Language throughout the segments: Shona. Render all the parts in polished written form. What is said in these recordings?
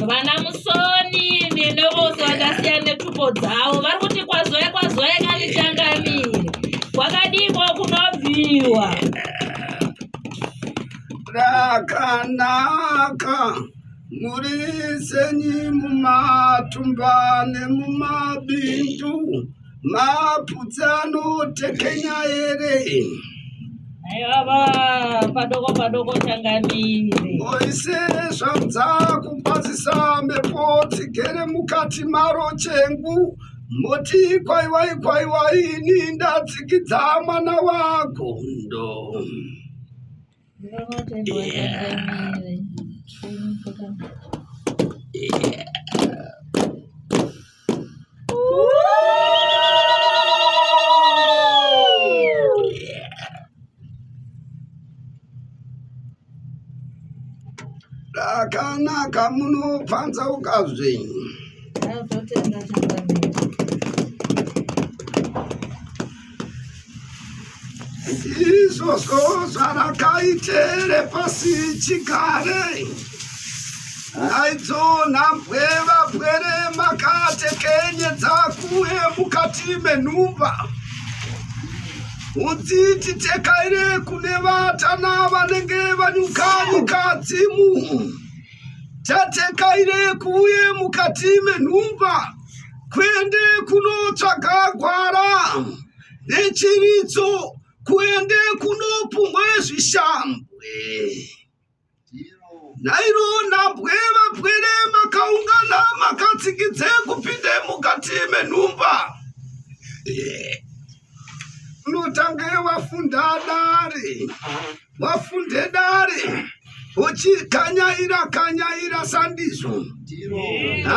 vana musoni nevose vakasiyana netupo dzavo vari kuti kwazoya nganichangamire kwakadikwa kunobviwa rakanaka murisenyi mumatumba nemumabindu mapudzi anotekenya ere aiwa padoko changamire moise zvabva kukwazisa mhepo dzigere mukati maro chengu moti kwaiwai ini ndadzikidza mwana wagondo rakanaka munopanzauka zvenyu izvozvo zvarakaitere pasi chigare naidzo nhambwe vapwere makatekenyedza kuye mukati menhumba mudzititekaire kune vatana vanenge vanyuka nyika dzimu tatekaire kuye mukati menhumba kuende kunotsvaga gwara nechiridzo kuende kunopumwe zvishambwe nairo nhambwe vapwere makaungana makatsikidze kupinde mukati menhumba unotange wafunde dare uchikanyaira sandizvo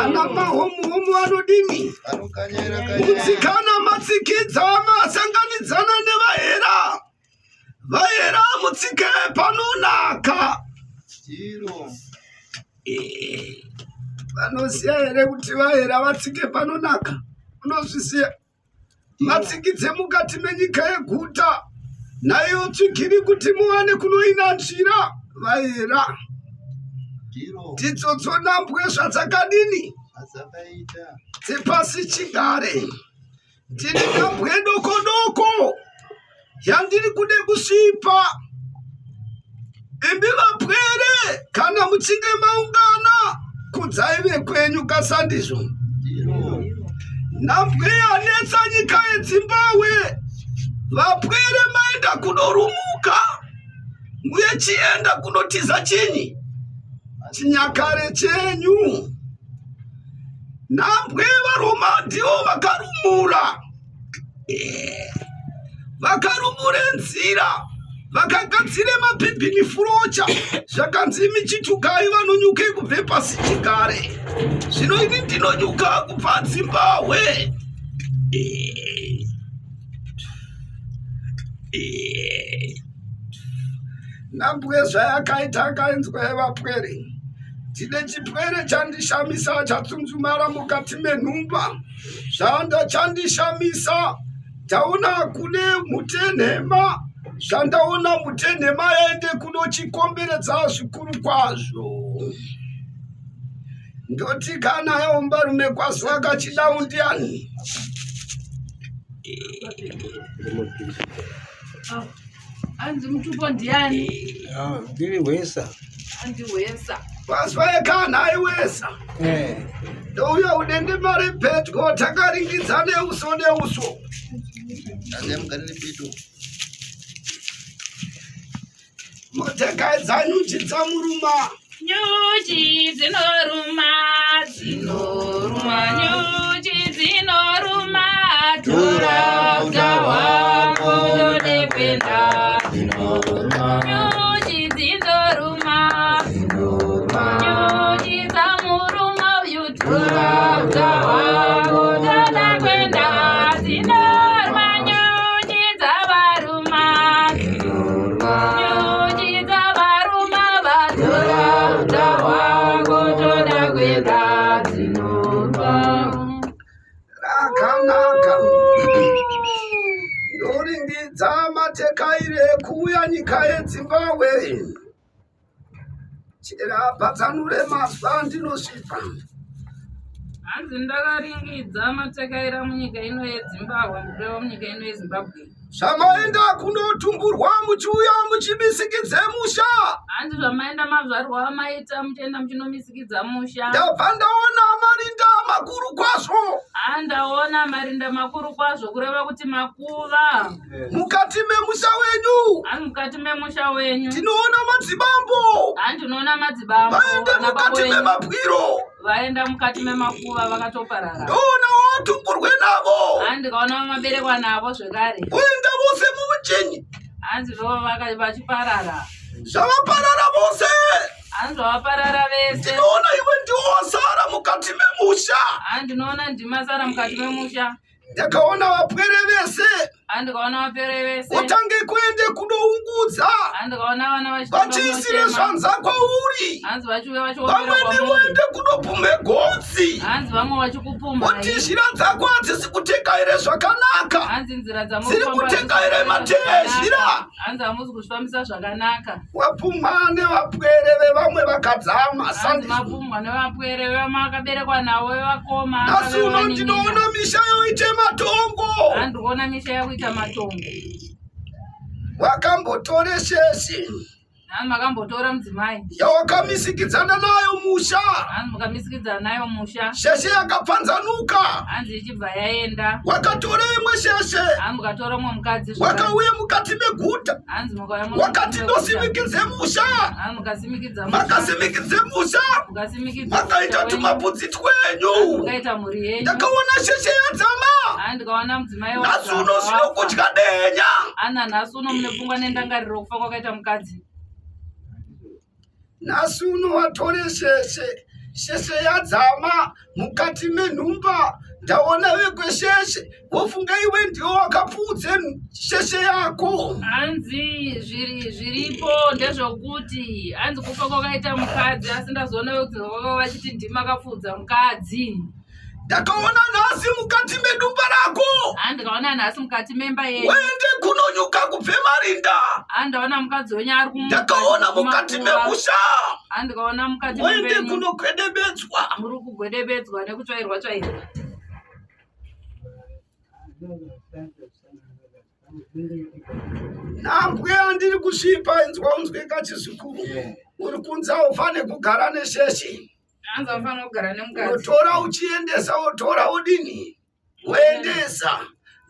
ana mahomu anodini utsikana matsikidza masanganidzana nevahera mutsike panonaka vanoziya here kuti vahera vatsike panonaka unozviziya matsikidze mukati menyika yeguta nayo tsvigiri kuti muwane kunoina nzira vahera tidzodzo nhambwe zvadzakadini dzepasi chigare ndiri nhambwe doko yandiri kude kusvipa imbi vapwere kana muchinge maungana kudzaive kwenyu kasandizvo nhambwe yanetsa nyika yeZimbabwe vapwere maenda kunorumuka muye chienda kunotiza chinyi chinyakare chenyu nhambwe varoma ndivo vakarumura vakarumure nzira vakagadzire mabhibhini furocha zvakanzi michitukai vanonyuke kubve pasi chigare zvino ini ndinonyuka kubva Zimbabwe nhambwe zvayakaita akainzwa vapwere tine chipwere chandishamisa chatsunzumara mukati menhumba zvanda chandishamisa taona kune mutenhema zvandaona mutenhema yaende kunochikomberedza zvikuru kwazvo ndoti kana yaomba rume kwazo akachidau ndiani anzi mutupo ndiani ndiri Wesa andiwesa kwazwa yekana aiwesa ndouya udende mari petko takaringidza neuso motekai dzanyu chidzamuruma nyuchi dzinoruma nyuchi dzinoruma turauta wako dodependa nyuchi dzinoruma nyuchi dzamuruma yuturauta wako dodependa dzinoruma nyuchi dzavaruma nyuchi dzavaruma vaturauta wako dodependa dzinoruma rakanaka ndoringidza matekaire kuuya nyika yeZimbabwe chera patsanure mazwa ndinosvipa. Hanzi ndakaringidza matekaira munyika ino yeZimbabwe ndoreva munyika ino yeZimbabwe. Zvamaenda kunotumburwa muchiuya muchimisikidze musha. Hanzi zvamaenda mazvarwa maita muchienda muchinomisikidza musha. Ndabva ndaona marinda makuru kwazvo. Andaona marinda makuru kwazvo kureva kuti makuva. Mukati memusha wenyu. Hanzi mukati memusha wenyu. Tinoona madzibambo. Hanzi tinoona madzibambo. Vaende mukati memabwiro. Vaenda mukati memakuva vakatoparara. Ndoona watumburwe navo. Hanzi ndikaona maberekwa navo zvekare. Voenda vose mumuchenyi. Hanzi ndova vachiparara. Zvavaparara vose. Hanzi zvavaparara vese. Ndinoona iwe ndiwo wasara mukati memusha. Hanzi ndinoona ndimasara mukati memusha. Ndakaona vapwere vese. Hanzi ndikaona vapwere vese. Votange kuende kunoungudza. Hanzi ndikaona vana vachiisire zvanza kwauri. Hanzi vachiuya vamweni voende kunopume gotsi. Hanzi vamwe vachikupumha. Kuti nzira dzako hadzisi kuteka here zvakanaka. Hanzi nzira dziri kuteka here matezhira. Hanzi hamuzi kuzvifambisa zvakanaka. Wapumha nevapwere vevamwe vakadzama. Hanzi mapumhwa nevapwere vevakaberekwa navo vevakoma. Asi uno ndinoona misha yoite matongo. Hanzi ndikuona misha yakuita matongo. Wakambotore shesi. Hanzi makambotora mudzimai yawakamisikidzana nayo musha. Hanzi mukamisikidzana nayo musha. Sheshe yakapfanzanuka. Hanzi ichibva yaenda. Wakatore imwe sheshe. Hanzi mukatora umwe mukadzi. Wakauye mukati meguta. Hanzi mukauya wakati ndosimikidze musha. Hanzi mukasimikidza musha. Makasimikidze musha. Mukasimikidza. Makaita tumabvudzi twenyu. Mukaita mhuri yenyu. Ndakaona sheshe yadzama. Hanzi ndikaona mudzimai nhasi uno zvinokudya denya. Ana nhasi uno mune pfungwa nendangariro kufa kwakaita mukadzi. Nhasi uno watore sheshe. Sheshe yadzama mukati menhumba. Ndaona vekwesheshe wofunga iwe ndiwo wakapfudze sheshe yako. Hanzi zviripo ndezvokuti hanzi kufa kwakaita mukadzi asi ndazoona kuti vachiti ndima akapfudza mukadzi. Ndakaona nhasi mukati medumba rako. Hanzi ndikaona nhasi mukati memba yenyu. Wende kunonyuka kubve marinda. Hanzi ndaona mukadzi wenyu ari kumuka. Ndakaona mukati memusha. Hanzi ndikaona mukati memba yenyu. Wende kunogwedebedzwa. Muri kugwedebedzwa nekutsvairwa tsvairwa. Nambwe andiri kusvipa inzwa unzwe kachizukuru. Uri kunza ufane kugara nesheshe. Hanzi wafana kugara nemukadzi. Wotora uchiendesa wotora udini. Woendesa.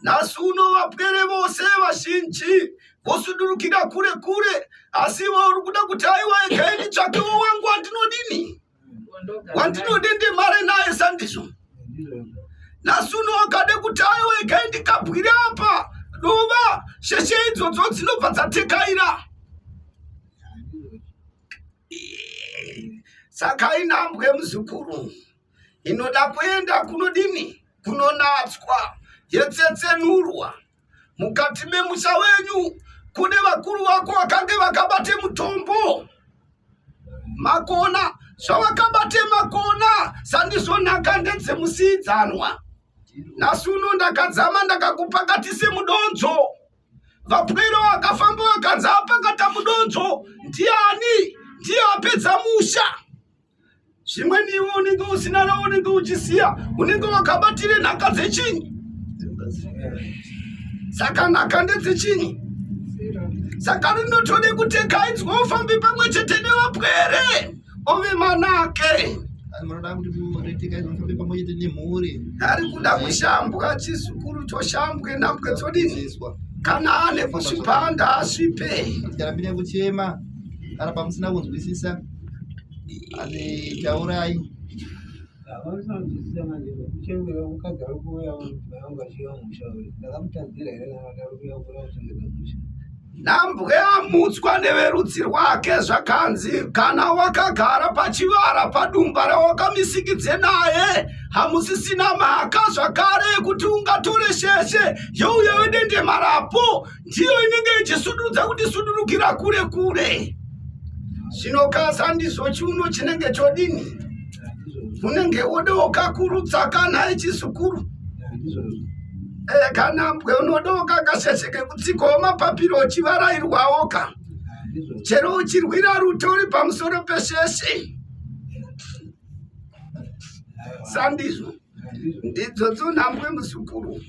Nhasi uno vapwere vose vazhinji vosudurukira kure kure. Asi uri kuda kuti aiwa ekaini tsvakewo wangu wandinodini. Wandinodende mare naye sandizvo. Nhasi uno wakade kuti aiwa ekaini ndikabwire apa. Dova sheshe idzodzo dzinobva dzatekaira. Saka inambwe muzukuru. Inoda kuenda kunodini? Kunonatswa. Yetsetsenurwa. Mukati memusha wenyu kune vakuru vako vakange vakabate mutombo. Makona. Zvavakabate makona. Sandizvonaka ndedzemusiidzanwa. Nhasi uno ndakadzama ndakakupakatise mudonzo. Vapwere vakafamba vakanzi apakata mudonzo. Ndiani? Ndiye apedza musha. Zvimweni iwe unenge usina nawo unenge uchisiya. Unenge wakabatire nhaka dzechinyi. Saka nhaka ndedzechinyi. Saka rinotode kutekaidzwa ufambe pamwe chete nevapwere. Ove manake. Ari kuda kushambwa chizukuru choshambwe nambwe tsodini. Kana ane kusvipanda asvipe. Tikarambira kuchema kana pamusina kunzwisisa asi taurai. Nambwe amutswa neverudzi rwake zvakanzi kana wakagara pachivara padumba rawakamisikidze naye hamusisina mhaka zvakare kuti ungatore sheshe youya wedende marapo ndiyo inenge ichisududza kuti sudurukira kure kure. Zvinokasa ndizvo chiuno chinenge chodini. Unenge wodoka kurutsa kana echizukuru. Kana mbwe unodoka kashesheke kutsikawo mapapiro chivarairwawoka. chero uchirwira rutori pamusoro pesheshe sandizo ndidzodzo nhambwe musukuru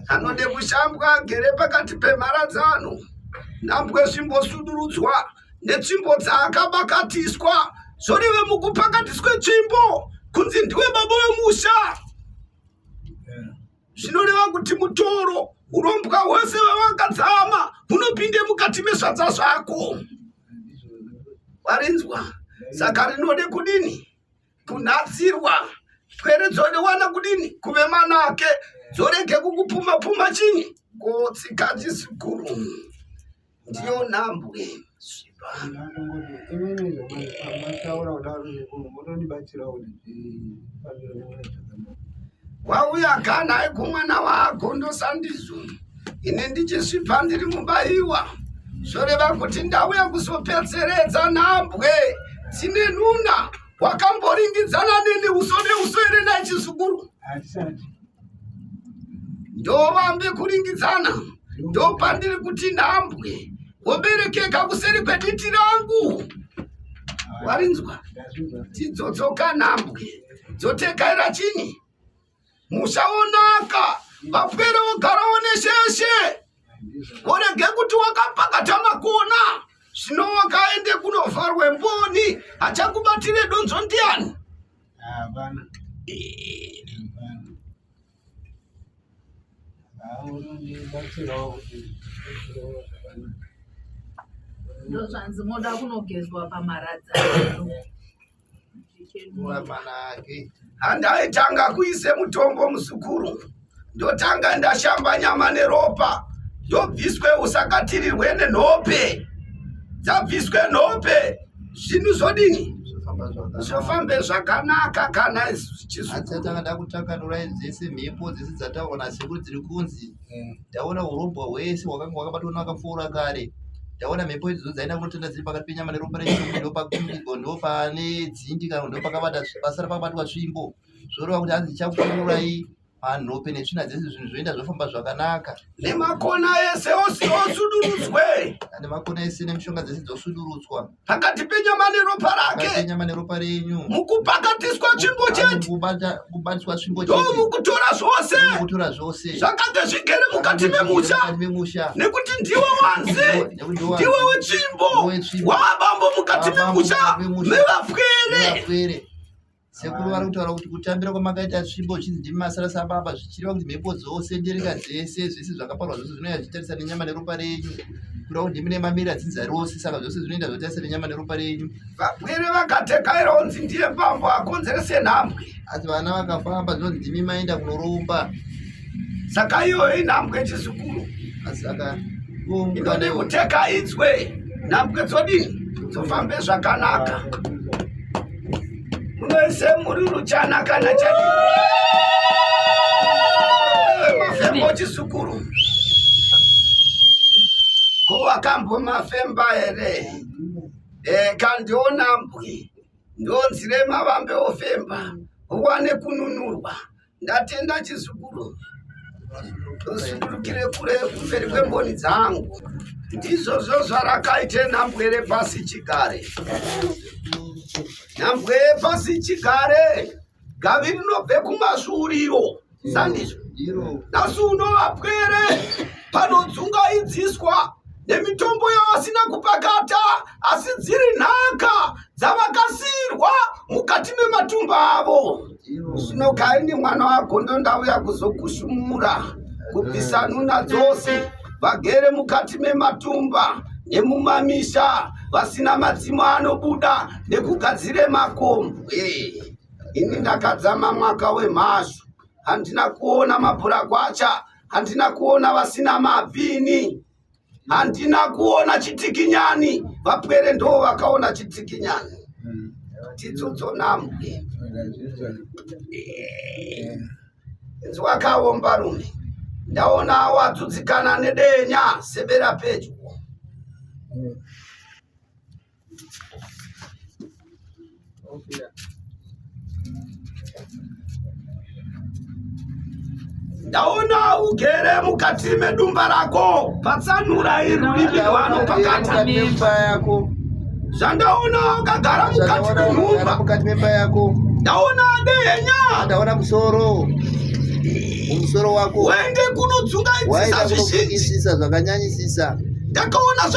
anode kushambwa agere pakati pemharadzano nhambwe zvimbosudurudzwa netsvimbo dzaakabakatiswa zvorive mukupakatiswe tsvimbo kunzi ndiwe baba wemusha zvinoreva kuti mutoro urombwa hwese hwavakadzama hunopinde mukati mezvadza zvako warinzwa saka rinode kudini kunhatsirwa pwere dzonewana kudini kuve manake dzorege kukupuma-puma chini kotsika chisukuru ndiyo nhambwe wauya kana aikumwana wako ndosandizo ine ndichisvipa ndiri mubayiwa zvoreva kuti ndauya kuzopedzeredza nhambwe dzine nuna wakamboringidzana neni uso neuso ere naichisukuru ndovambe kuringidzana ndopandiri kuti nhambwe woberekeka kuseri kwediti rangu warinzwa tidzodzoka nhambwe dzotekaira chini musaonaka vapwere wogara onesheshe orege kuti wakapakata makona zvino wakaende kunovharwe mboni achakubatire donzo ndiani ndozvanzi moda kunogezwa pamharadzano handaitanga kuise mutombo musukuru ndotanga ndashamba nyama neropa ndobviswe usakatirirwe nenhope dzabviswe nhope zvinhu zvodini zvofambe zvakanaka kana atanga ndakutakanura dzese mhepo dzese dzataona sekuri dziri kunzi ndaona urombwa hwese hwakanga hwakabatwa nakapfuura kare ndaona mhepo idzo dzaina kunotenda dziri pakati penyama neropa rechimu ndopakumbigo ndopane dzindi kana ndopakabata pasara pakabatwa svimbo zvoreva kuti hanzi chakupfuurai manhope netsvina dzese zvinhu zvoenda zvofamba zvakanaka nemakona ese osudurudzwe nemakona ese nemishonga dzese dzosudurudzwa pakati penyama neropa rake penyama neropa renyu mukupakatiswa tsvimbo chete kubatiswa tsvimbo mukutora zvose zvakange zvigere mukati memusha nekuti ndiwe wanze ndiwe wetsvimbo wabambo mukati memusha mevapwere sekuru vari kutaura kuti kutambira kwamakaita tsvimbo chinzi ndimi masarasa baba zvichireva kuti mhepo dzose ndereka dzese zvese zvakaparwa zvose zvinoita zvichitarisa nenyama neropa renyu kureva kuti ndimi nemamiri adzinza rose saka zvose zvinoita zvotarisa nenyama neropa renyu vapwere vakatekaira unzi ndiye bambo akonzerese nhambwe asi vana vakafamba zvinonzi ndimi maenda kunorumba saka iyoyo inhambwe chisukuru saka inode kutekaidzwe nhambwe dzodini dzofambe zvakanaka unoise mururu chana kana chadini mafembo chisukuru kowakambo mafemba here kandiona mbwi ndonzire mavambe ofemba uwane kununurwa ndatenda chisukuru tosukurukire kure kumberi kwemboni dzangu ndizvozvo zvarakaite nhambwe repasi chigare nhambwe yepasi chigare gavi rinobve kumashuriro sandizvo nasi unovapwere panodzungaidziswa nemitombo yavasina kupakata asi dziri nhaka dzavakasirwa mukati mematumba avo zvino kaini mwana wagondo ndauya kuzokushumura kubvisa nuna dzose vagere mukati mematumba nemumamisha vasina madzimo anobuda nekugadzire makombwe ini ndakadzama mwaka wemhashu handina kuona mabhurakwacha handina kuona vasina mabvini handina kuona chitikinyani vapwere ndo vakaona chitikinyani tidzodzo nhambwe nzwakaomba rume ndaona wadzudzikana nedenya sebera pedyo Ndaona ugere mukati medumba rako patsanura irurimi wano pakati mimba yako. Zvandaona ukagara mukati memba yako. Ndaona dehenya. Ndaona musoro wako. Wende kunodzungaidzisa zvizhinji zvakanyanyisisa. Ndakaona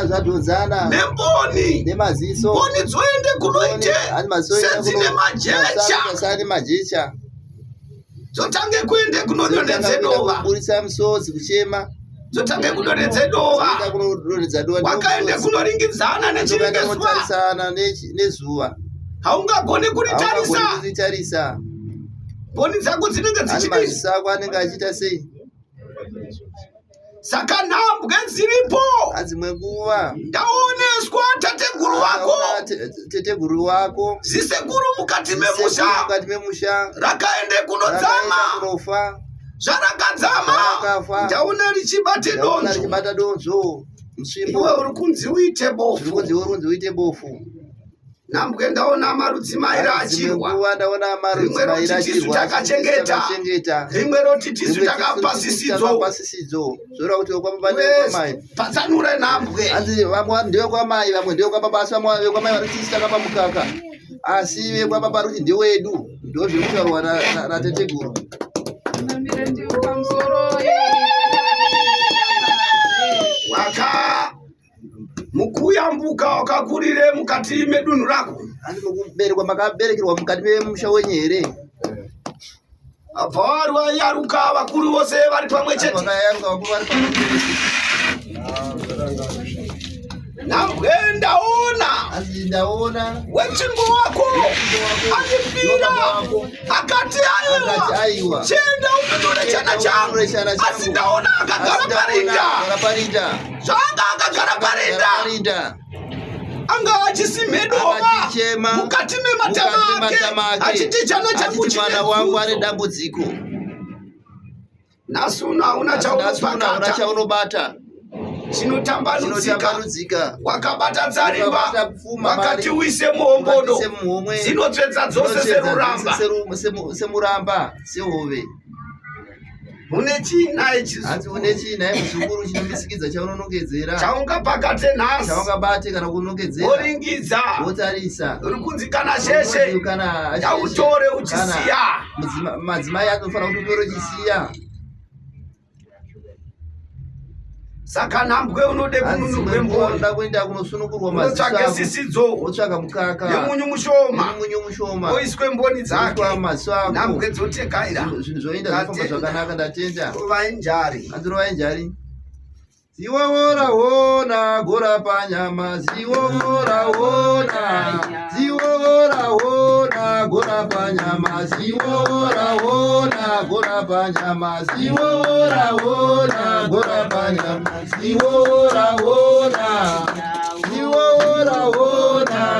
zvadhonzana nemboni nemaziso. Mboni dzoende kunoite sedzine majecha. Zotange kuende kunodonhedze dova. Kuburisa misodzi kuchema. Zotange kudonhedze dova. Wakaende kunoringidzana nechirengezwa nezuva. Haungagoni kuritarisa. Mboni dzako dzinenge dzichidini. Maziso ako anenge achita sei? Saka nhambwe dziripo. Adzimwe nguva ndaoneswa teteguru wako zisekuru mukati memusha rakaende kunodzama. Zvarakadzama ndaona richibata donzo. Iwe uri kunzi uite bofu. Nhambwe ndaona marudzi mairi achirwa. Rimwe roti tisu takachengeta. Rimwe roti tisu takapa sisidzo. Patsanure nhambwe. Vamwe ndiwe kwamai, vamwe ndiwe kwababa, asi vamwe vekwamai vari tisu takapa mukaka. Asi vekwababa ruti ndewedu. Ndo zvirikutaurwa nateteguru. Mukuyambuka wakakurire mukati medunhu rako. Mukuberekwa makaberekerwa mukati memusha wenyu here? Abva vari vayaruka vakuru vose vari pamwe chete. Nhambwe ndaona wechimbo wako andipira akati aiwa chienda upindure chana changu. Asi ndaona akagara parinda. Zvanga akagara parinda. Anga achisimedova mukati mematama ake achiti chana changu mwana wangu ane dambudziko. Nasuna una chaunobata chinotambanudzika. Wakabata dzarimba wakati uise muhombodo dzinotsvedza dzose semuramba sehove. Une china ichi muzukuru chinomisikidza chaunonongedzera chaungapakate nhasi chaungabate kana kunongedzera woringidza wotarisa uri kunzi kana sheshe chautore uchisiya. Madzimai anofanira kuti utore uchisiya. Saka nhambwe unode kununurwe mboni. Unoda kuenda kunosunukurwa maziso ako. Wotsvake sisidzo. Wotsvaka mukaka. Nemunyu mushoma. Woiswe mboni dzake. Nhambwe dzotekaira. Zvinhu zvoenda zvifamba zvakanaka ndatenda. Vainjari. Anziro Ziwora wona gora panyama. Ziwora wona gora panyama. Ziwora wona gora panyama. Ziwora wona gora panyama. Ziwora wona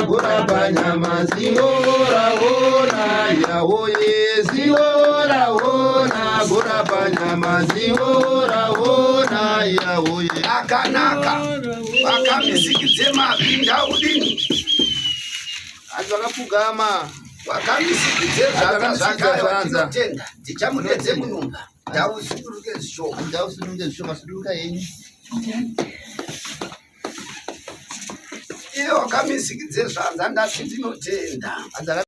gora panyama. Ziwora wona yawoye. Ziwora wona gora panyama. Ziwora wona yawoye. Akanaka vakamisikidze mabvi ndaudini vakapfugama vakamisikidze zvakazvakanotenda tichamudedze munyumba ndausununge zvishoma suduruka yenyu iye wakamisikidze zvanza ndati ndinotenda.